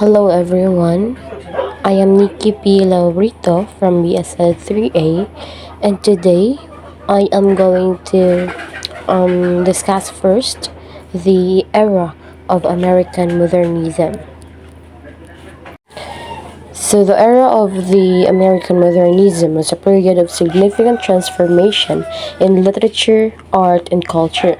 Hello everyone, I am Nikki P. Laurito from BSED 3A, and today I am going to discuss first the era of American modernism. So, the era of the American modernism was a period of significant transformation in literature, art, and culture,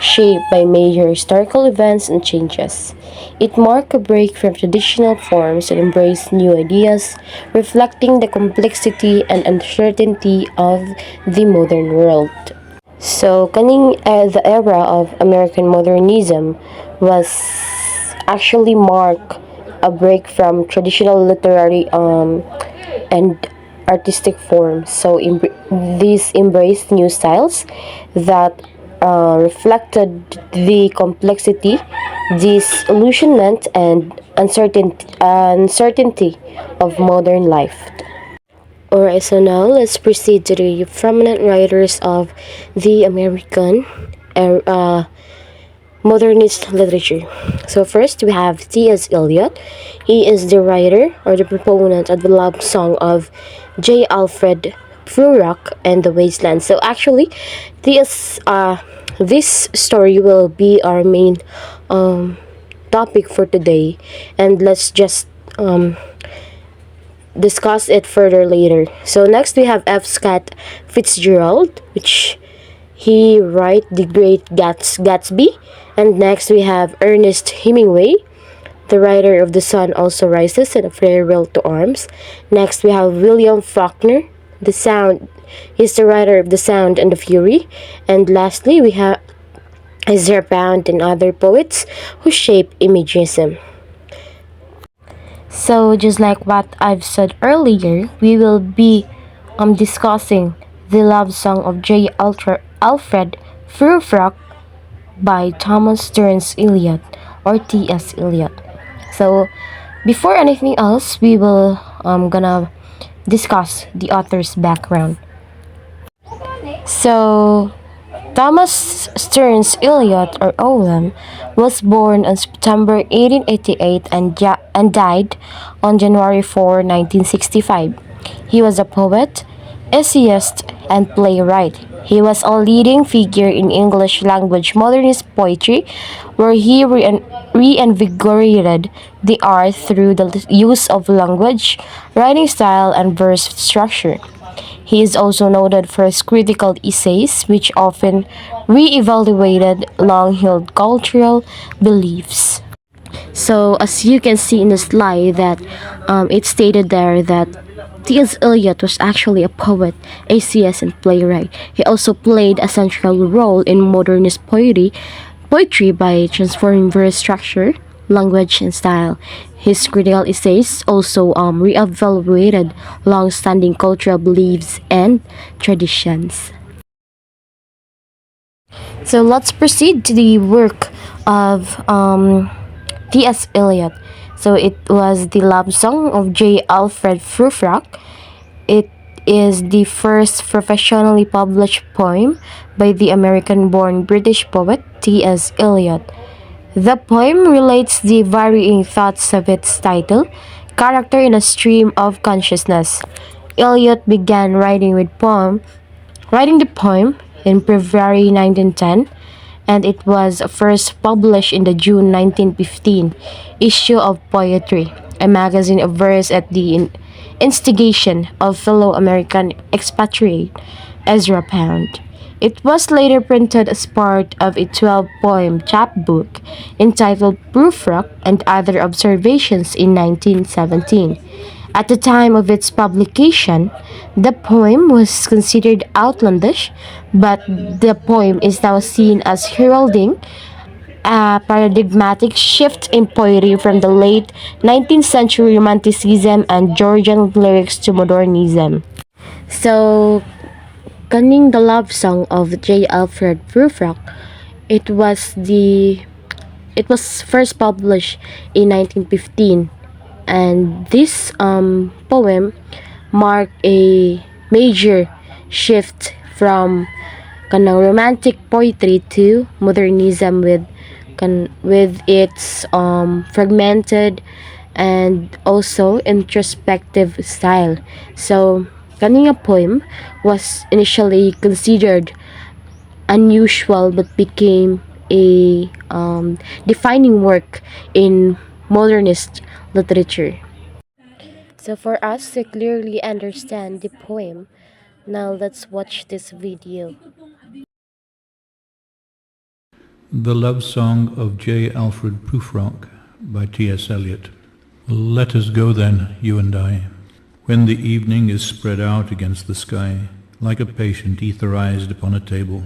shaped by major historical events and changes. It marked a break from traditional forms and embraced new ideas, reflecting the complexity and uncertainty of the modern world. So, the era of American modernism was actually mark a break from traditional literary and artistic forms. So, these embraced new styles that reflected the complexity, disillusionment, and uncertainty of modern life. Alright, so now let's proceed to the prominent writers of the American modernist literature. So first we have T.S. Eliot. He is the writer or the proponent of the love song of J. Alfred Prufrock and the Wasteland. So actually, this story will be our main topic for today, and let's just discuss it further later. So next we have F. Scott Fitzgerald, which he wrote The Great Gatsby. And next we have Ernest Hemingway, the writer of The Sun Also Rises and A Farewell to Arms. Next we have William Faulkner, The Sound. He's the writer of The Sound and the Fury. And lastly we have Ezra Pound and other poets who shaped Imagism. So just like what I've said earlier, we will be discussing the love song of Alfred Prufrock by Thomas Stearns Eliot or T.S. Eliot. So before anything else, we will gonna discuss the author's background. So Thomas Stearns Eliot, or Owen, was born on September 1888 and died on January 4, 1965. He was a poet, essayist, and playwright. He was a leading figure in English language modernist poetry, where he reinvigorated the art through the use of language, writing style, and verse structure. He is also noted for his critical essays, which often re-evaluated long-held cultural beliefs. So, as you can see in the slide, that it stated there that T.S. Eliot was actually a poet, essayist, and playwright. He also played a central role in modernist poetry by transforming verse structure, language, and style. His critical essays also re-evaluated long-standing cultural beliefs and traditions. So let's proceed to the work of T.S. Eliot. So it was the love song of J. Alfred Prufrock. It is the first professionally published poem by the American-born British poet T.S. Eliot. The poem relates the varying thoughts of its title, character in a stream of consciousness. Eliot began writing the poem in February 1910, and it was first published in the June 1915 issue of Poetry, a magazine of verse at the instigation of fellow American expatriate Ezra Pound. It was later printed as part of a 12-poem chapbook entitled Prufrock and Other Observations in 1917. At the time of its publication, the poem was considered outlandish, but the poem is now seen as heralding a paradigmatic shift in poetry from the late 19th century Romanticism and Georgian lyrics to modernism. So, kaning the love song of J. Alfred Prufrock, it was first published in 1915, and this poem marked a major shift from kanang romantic poetry to modernism with its fragmented and also introspective style. So, penning a poem was initially considered unusual but became a defining work in modernist literature. So, for us to clearly understand the poem, now let's watch this video. The Love Song of J. Alfred Prufrock by T.S. Eliot. Let us go then, you and I, when the evening is spread out against the sky, like a patient etherized upon a table.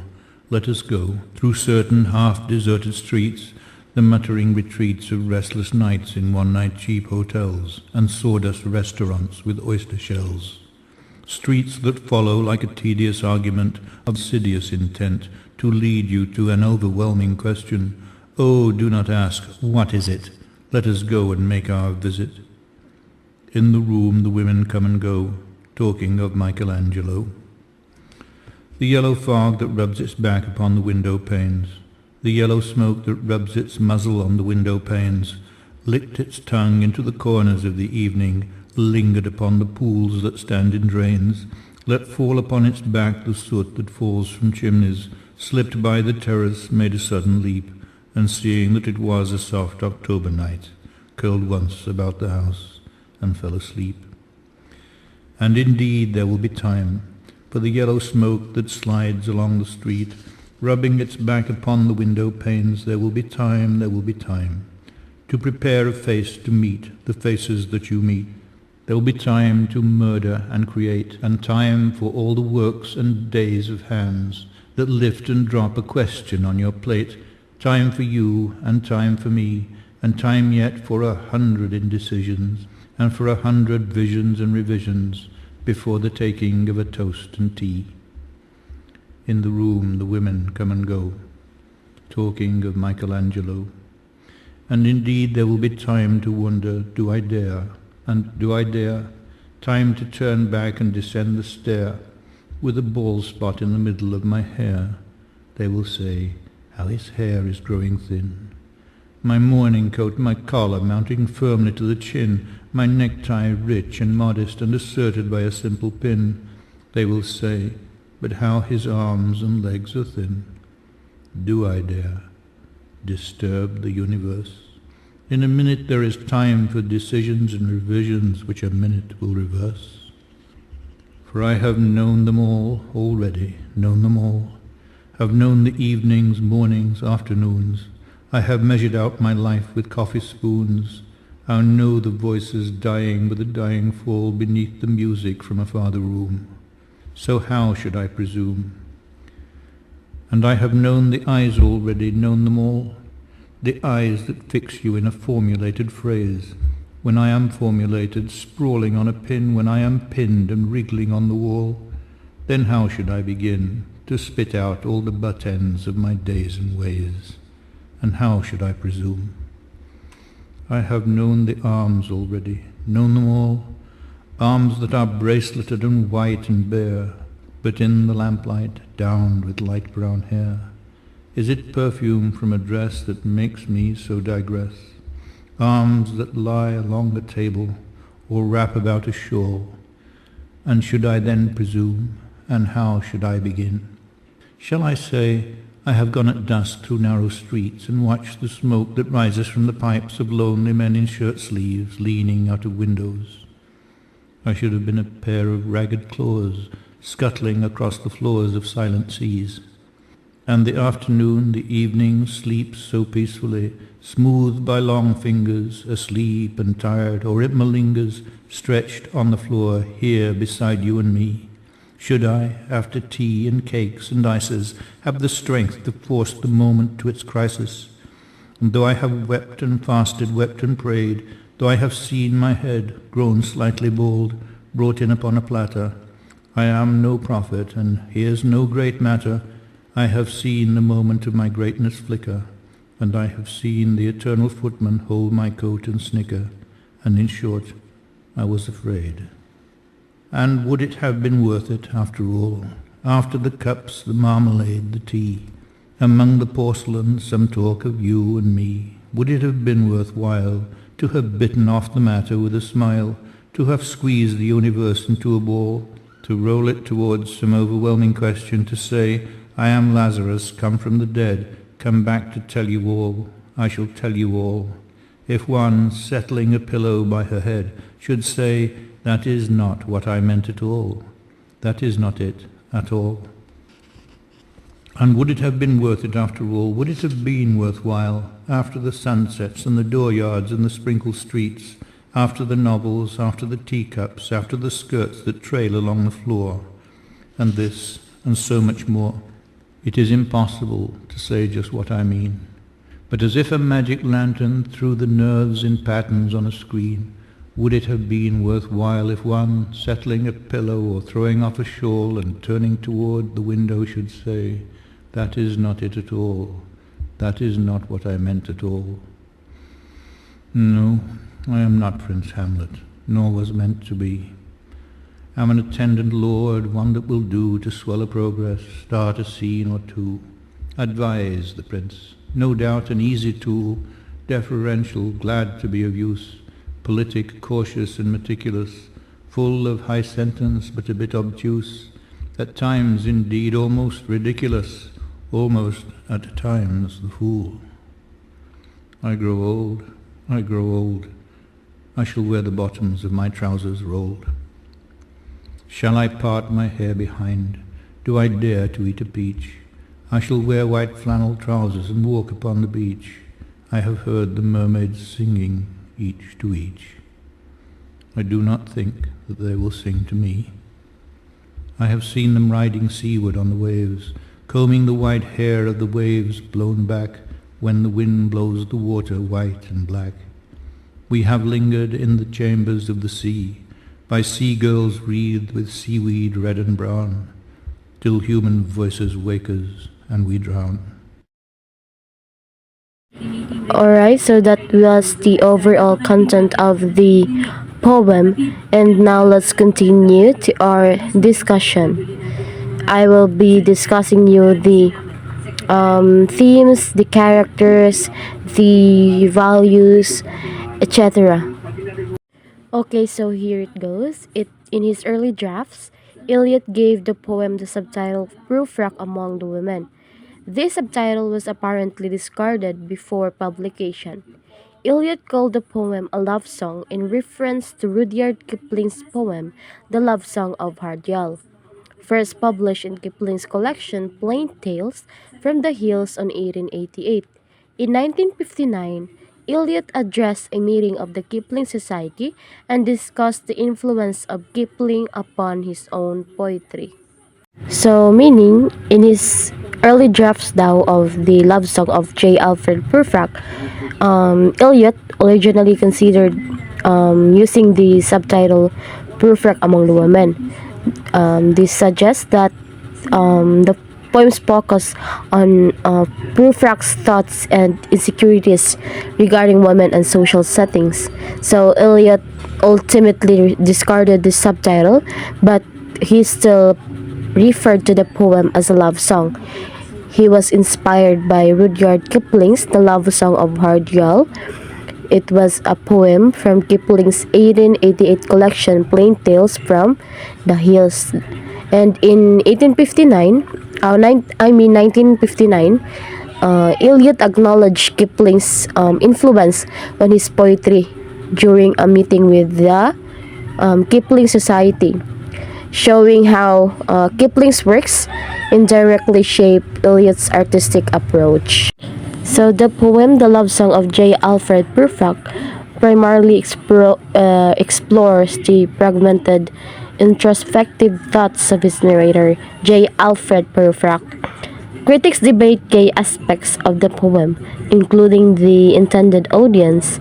Let us go, through certain half-deserted streets, the muttering retreats of restless nights in one-night cheap hotels and sawdust restaurants with oyster shells. Streets that follow like a tedious argument of insidious intent to lead you to an overwhelming question. Oh, do not ask, what is it? Let us go and make our visit. In the room the women come and go, talking of Michelangelo. The yellow fog that rubs its back upon the window panes, the yellow smoke that rubs its muzzle on the window panes, licked its tongue into the corners of the evening, lingered upon the pools that stand in drains, let fall upon its back the soot that falls from chimneys, slipped by the terrace, made a sudden leap, and seeing that it was a soft October night, curled once about the house and fell asleep. And indeed there will be time, for the yellow smoke that slides along the street, rubbing its back upon the window panes, there will be time, to prepare a face to meet the faces that you meet. There will be time to murder and create, and time for all the works and days of hands that lift and drop a question on your plate, time for you and time for me, and time yet for 100 indecisions, and for 100 visions and revisions before the taking of a toast and tea. In the room the women come and go, talking of Michelangelo. And indeed there will be time to wonder, do I dare? And do I dare? Time to turn back and descend the stair, with a bald spot in the middle of my hair. They will say, how his hair is growing thin. My morning coat, my collar mounting firmly to the chin, my necktie rich and modest and asserted by a simple pin. They will say, but how his arms and legs are thin. Do I dare disturb the universe? In a minute there is time for decisions and revisions which a minute will reverse. For I have known them all already, known them all. Have known the evenings, mornings, afternoons. I have measured out my life with coffee spoons. I know the voices dying with a dying fall beneath the music from a farther room. So how should I presume? And I have known the eyes already, known them all. The eyes that fix you in a formulated phrase. When I am formulated, sprawling on a pin, when I am pinned and wriggling on the wall, then how should I begin to spit out all the butt ends of my days and ways? And how should I presume? I have known the arms already, known them all, arms that are braceleted and white and bare, but in the lamplight downed with light brown hair. Is it perfume from a dress that makes me so digress? Arms that lie along the table or wrap about a shawl. And should I then presume, and how should I begin? Shall I say, I have gone at dusk through narrow streets and watched the smoke that rises from the pipes of lonely men in shirt sleeves leaning out of windows? I should have been a pair of ragged claws scuttling across the floors of silent seas. And the afternoon, the evening sleeps so peacefully, smoothed by long fingers, asleep and tired, or it malingers, stretched on the floor here beside you and me. Should I, after tea and cakes and ices, have the strength to force the moment to its crisis? And though I have wept and fasted, wept and prayed, though I have seen my head, grown slightly bald, brought in upon a platter, I am no prophet, and here's no great matter. I have seen the moment of my greatness flicker, and I have seen the eternal footman hold my coat and snicker, and in short, I was afraid. And would it have been worth it, after all, after the cups, the marmalade, the tea, among the porcelain, some talk of you and me? Would it have been worth while to have bitten off the matter with a smile, to have squeezed the universe into a ball, to roll it towards some overwhelming question, to say, I am Lazarus, come from the dead, come back to tell you all, I shall tell you all. If one, settling a pillow by her head, should say, that is not what I meant at all, that is not it at all. And would it have been worth it after all? Would it have been worthwhile after the sunsets and the dooryards and the sprinkled streets, after the novels, after the teacups, after the skirts that trail along the floor, and this, and so much more? It is impossible to say just what I mean, but as if a magic lantern threw the nerves in patterns on a screen, would it have been worthwhile if one, settling a pillow or throwing off a shawl and turning toward the window should say, that is not it at all, that is not what I meant at all. No, I am not Prince Hamlet, nor was meant to be. I'm an attendant lord, one that will do to swell a progress, start a scene or two. Advise the prince, no doubt an easy tool, deferential, glad to be of use, politic, cautious and meticulous, full of high sentence but a bit obtuse, at times indeed almost ridiculous, almost at times the fool. I grow old, I grow old, I shall wear the bottoms of my trousers rolled. Shall I part my hair behind? Do I dare to eat a peach? I shall wear white flannel trousers and walk upon the beach. I have heard the mermaids singing, each to each. I do not think that they will sing to me. I have seen them riding seaward on the waves, combing the white hair of the waves blown back when the wind blows the water white and black. We have lingered in the chambers of the sea, by sea-girls wreathed with seaweed red and brown, till human voices wake us and we drown. Alright, so that was the overall content of the poem, and now let's continue to our discussion. I will be discussing you the themes, the characters, the values, etc. Okay, so here it goes. In his early drafts, Eliot gave the poem the subtitle Prufrock Among the Women. This subtitle was apparently discarded before publication. Eliot called the poem a love song in reference to Rudyard Kipling's poem The Love Song of Hardyal, first published in Kipling's collection Plain Tales from the Hills on 1888. In 1959, Eliot addressed a meeting of the Kipling Society and discussed the influence of Kipling upon his own poetry. So, meaning, in his early drafts now of the love song of J. Alfred Prufrock, Eliot originally considered using the subtitle Prufrock Among the Women. This suggests that the poems focus on Prufrock's thoughts and insecurities regarding women and social settings. So Eliot ultimately discarded the subtitle, but he still referred to the poem as a love song. He was inspired by Rudyard Kipling's The Love Song of Hardyal. It was a poem from Kipling's 1888 collection Plain Tales from the Hills. And in 1959, Eliot acknowledged Kipling's influence on his poetry during a meeting with the Kipling Society, showing how Kipling's works indirectly shaped Eliot's artistic approach. So the poem The Love Song of J. Alfred Prufrock primarily explores the fragmented, introspective thoughts of his narrator, J. Alfred Prufrock. Critics debate key aspects of the poem, including the intended audience,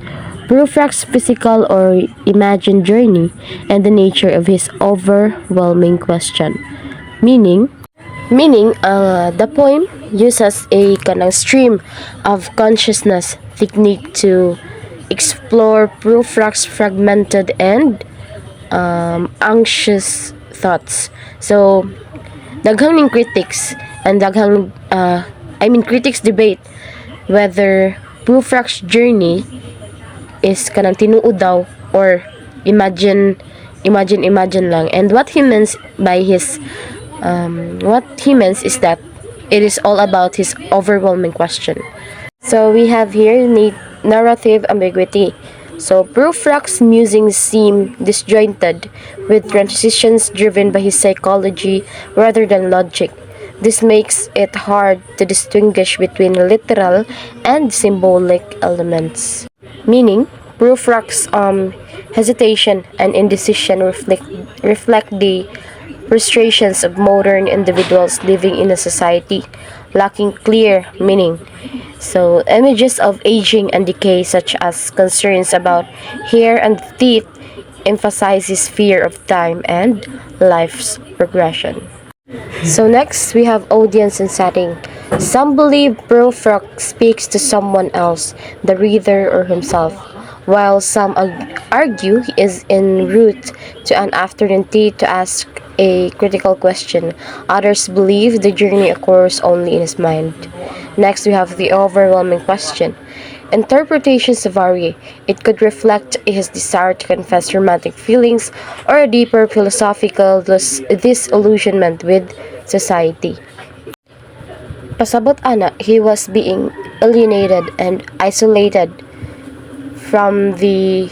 Prufrock's physical or imagined journey, and the nature of his overwhelming question. Meaning, the poem uses a kind of stream of consciousness technique to explore Prufrock's fragmented and anxious thoughts. So, daghang critics and critics debate whether Prufrock's journey is kanang tinuod daw or imagine lang. And what he means is that it is all about his overwhelming question. So we have here narrative ambiguity. So Prufrock's musings seem disjointed, with transitions driven by his psychology rather than logic. This makes it hard to distinguish between literal and symbolic elements. Meaning, Prufrock's hesitation and indecision reflect the frustrations of modern individuals living in a society lacking clear meaning. So, images of aging and decay, such as concerns about hair and teeth, emphasizes fear of time and life's progression. So next, we have audience and setting. Some believe Prufrock speaks to someone else, the reader or himself, while some argue he is en route to an afternoon tea to ask a critical question. Others believe the journey occurs only in his mind. Next, we have the overwhelming question. Interpretations vary. It could reflect his desire to confess romantic feelings or a deeper philosophical disillusionment with society. Pasabot ana, he was being alienated and isolated from the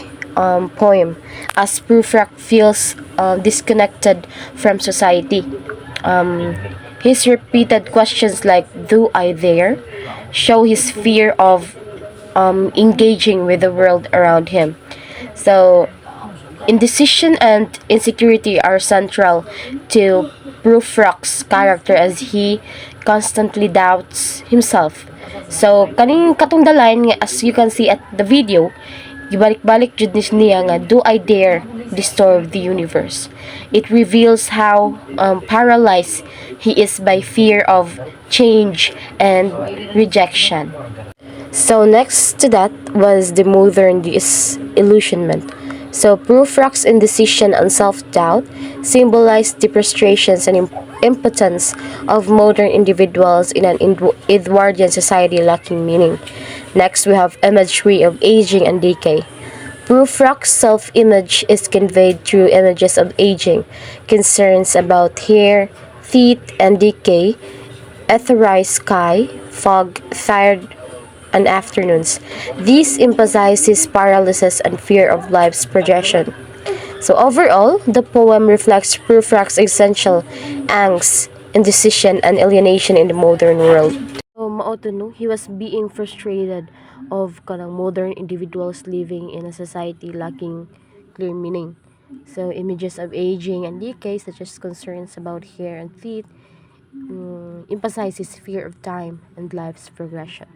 poem, as Prufrock feels disconnected from society. His repeated questions like, "Do I dare?" show his fear of engaging with the world around him. So, indecision and insecurity are central to Prufrock's character as he constantly doubts himself. So, kaning katong the line nga, as you can see at the video, gibalik-balik jud niya nga, "Do I dare disturb the universe?" It reveals how paralyzed he is by fear of change and rejection. So next to that was the modern disillusionment. So Prufrock's indecision and self-doubt symbolized the frustrations and impotence of modern individuals in an Edwardian society lacking meaning. Next, we have imagery of aging and decay. Prufrock's self-image is conveyed through images of aging, concerns about hair, teeth, and decay, etherized sky, fog, tired and afternoons. These emphasize his paralysis and fear of life's projection. So overall, the poem reflects Prufrock's essential angst, indecision, and alienation in the modern world. So mao to no, he was being frustrated of kanang modern individuals living in a society lacking clear meaning. So images of aging and decay, such as concerns about hair and teeth, emphasize his fear of time and life's progression.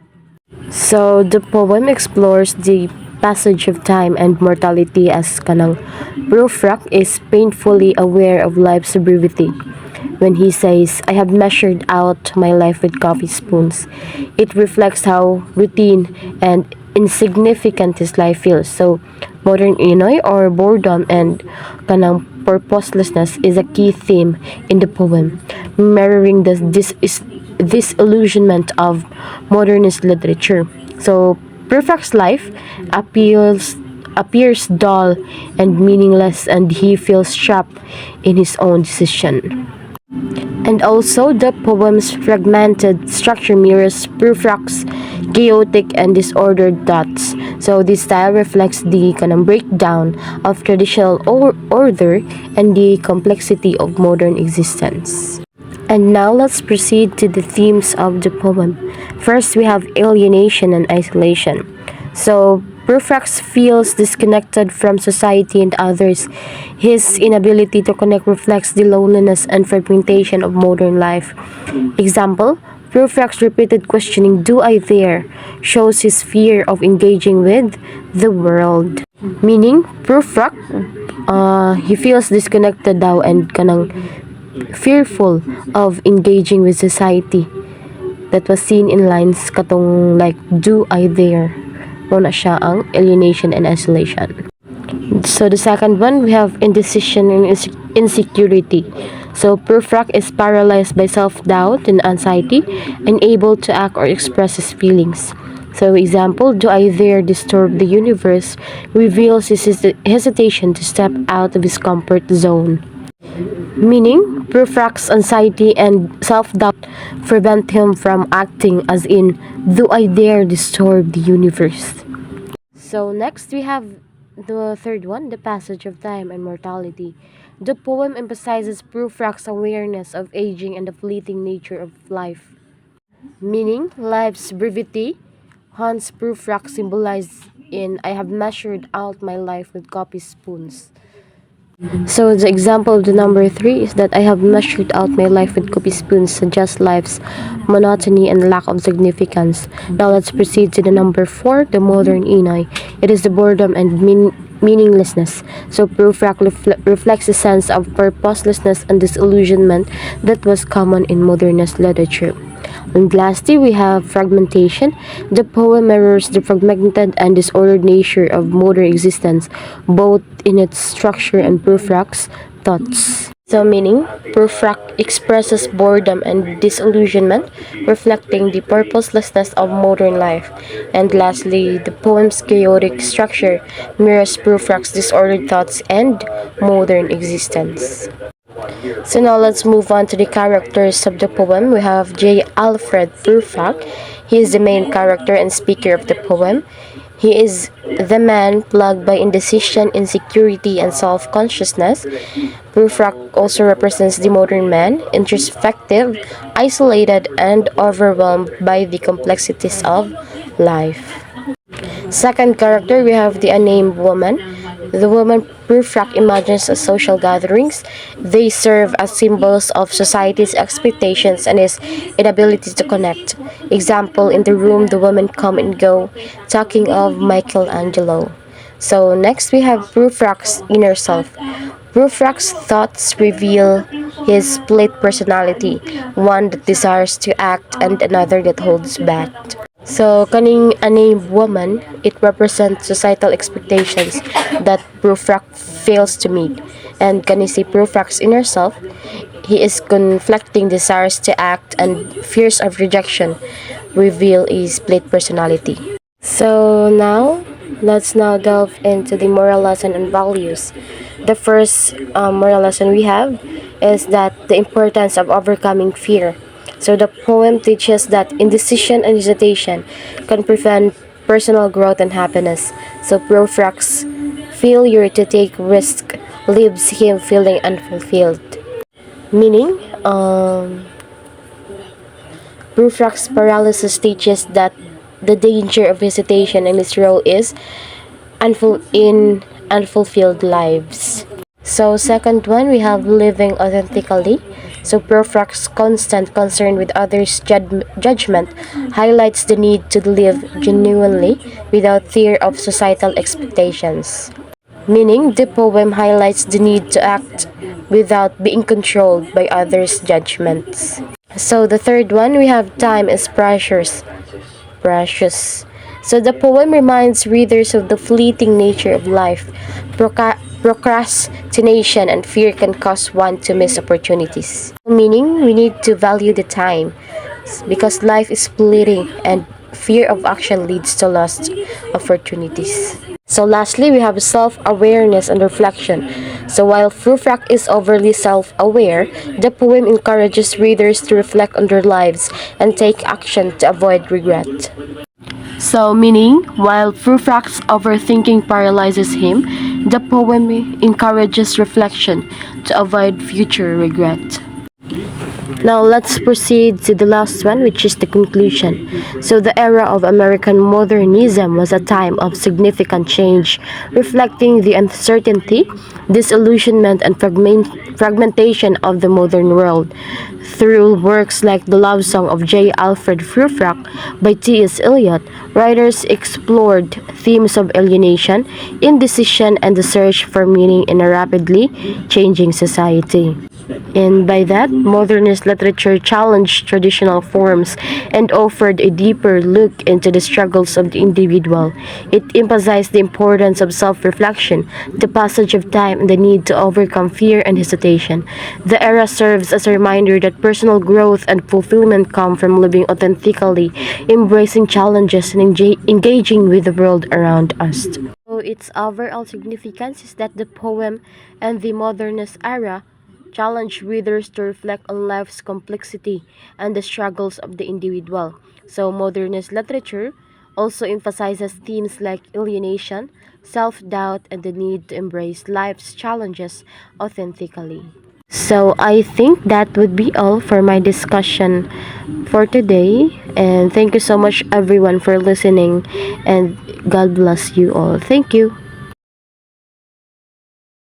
So the poem explores the passage of time and mortality as kanang Prufrock is painfully aware of life's brevity. When he says, "I have measured out my life with coffee spoons," it reflects how routine and insignificant his life feels. So modern inoy or boredom and kanang purposelessness is a key theme in the poem, mirroring this illusionment of modernist literature. So Prufrock's life appears dull and meaningless, and he feels trapped in his own decision. And also, the poem's fragmented structure mirrors Prufrock's chaotic and disordered thoughts. So this style reflects the kind of breakdown of traditional order and the complexity of modern existence. And now let's proceed to the themes of the poem. First, we have alienation and isolation. So Prufrock feels disconnected from society and others. His inability to connect reflects the loneliness and fragmentation of modern life. Example, Prufrock's repeated questioning, "Do I dare?" shows his fear of engaging with the world. Meaning, Prufrock, he feels disconnected daw and kanang fearful of engaging with society. That was seen in lines katong like, "Do I dare?" Muna siya ang alienation and isolation. So the second one, we have indecision and insecurity. So Prufrock is paralyzed by self-doubt and anxiety, unable to act or express his feelings. So example, do I dare disturb the universe reveals his hesitation to step out of his comfort zone. Meaning, Prufrock's anxiety and self-doubt prevent him from acting as in, do I dare disturb the universe? So next we have the third one, the passage of time and mortality. The poem emphasizes Prufrock's awareness of aging and the fleeting nature of life. Meaning, life's brevity, Hans Prufrock symbolized in I have measured out my life with coffee spoons. So the example of the number 3 is that I have measured out my life with coffee spoons suggests life's monotony and lack of significance. Now let's proceed to the number 4, the modern Inay. It is the boredom and meaninglessness. So Prufrock reflects a sense of purposelessness and disillusionment that was common in modernist literature. And lastly, we have fragmentation. The poem mirrors the fragmented and disordered nature of modern existence, both in its structure and Prufrock's thoughts. So meaning, Prufrock expresses boredom and disillusionment, reflecting the purposelessness of modern life. And lastly, the poem's chaotic structure mirrors Prufrock's disordered thoughts and modern existence. So now let's move on to the characters of the poem. We have J. Alfred Prufrock. He is the main character and speaker of the poem. He is the man plagued by indecision, insecurity, and self-consciousness. Prufrock also represents the modern man, introspective, isolated, and overwhelmed by the complexities of life. Second character, we have the unnamed woman. The woman Prufrock imagines as social gatherings. They serve as symbols of society's expectations and its inability to connect. Example, in the room, the women come and go, talking of Michelangelo. So next we have Prufrock's inner self. Prufrock's thoughts reveal his split personality, one that desires to act and another that holds back. So, kaning unnamed woman, it represents societal expectations that Prufrock fails to meet. And kani si Prufrock's inner self, he is conflicting desires to act and fears of rejection reveal a split personality. So now, let's now delve into the moral lesson and values. The first moral lesson we have is that the importance of overcoming fear. So the poem teaches that indecision and hesitation can prevent personal growth and happiness. So Prufrock's failure to take risk leaves him feeling unfulfilled. Meaning, Prufrock's paralysis teaches that the danger of hesitation and his role is in unfulfilled lives. So second one, we have living authentically. So Prufrock's constant concern with others' judgment highlights the need to live genuinely without fear of societal expectations. Meaning, the poem highlights the need to act without being controlled by others' judgments. So the third one, we have time is precious. Precious. So the poem reminds readers of the fleeting nature of life. Procrastination and fear can cause one to miss opportunities. Meaning, we need to value the time because life is fleeting and fear of action leads to lost opportunities. So lastly, we have self-awareness and reflection. So while Prufrock is overly self-aware, the poem encourages readers to reflect on their lives and take action to avoid regret. So, meaning, while Prufrock's overthinking paralyzes him, the poem encourages reflection to avoid future regret. Now, let's proceed to the last one, which is the conclusion. So, the era of American modernism was a time of significant change, reflecting the uncertainty, disillusionment, and fragmentation of the modern world. Through works like The Love Song of J. Alfred Prufrock by T.S. Eliot, writers explored themes of alienation, indecision, and the search for meaning in a rapidly changing society. And by that, modernist literature challenged traditional forms and offered a deeper look into the struggles of the individual. It emphasized the importance of self reflection, the passage of time, and the need to overcome fear and hesitation. The era serves as a reminder that personal growth and fulfillment come from living authentically, embracing challenges, and engaging with the world around us. So its overall significance is that the poem and the modernist era challenge readers to reflect on life's complexity and the struggles of the individual. So modernist literature also emphasizes themes like alienation, self-doubt, and the need to embrace life's challenges authentically. So I think that would be all for my discussion for today. And thank you so much everyone for listening, and God bless you all. Thank you.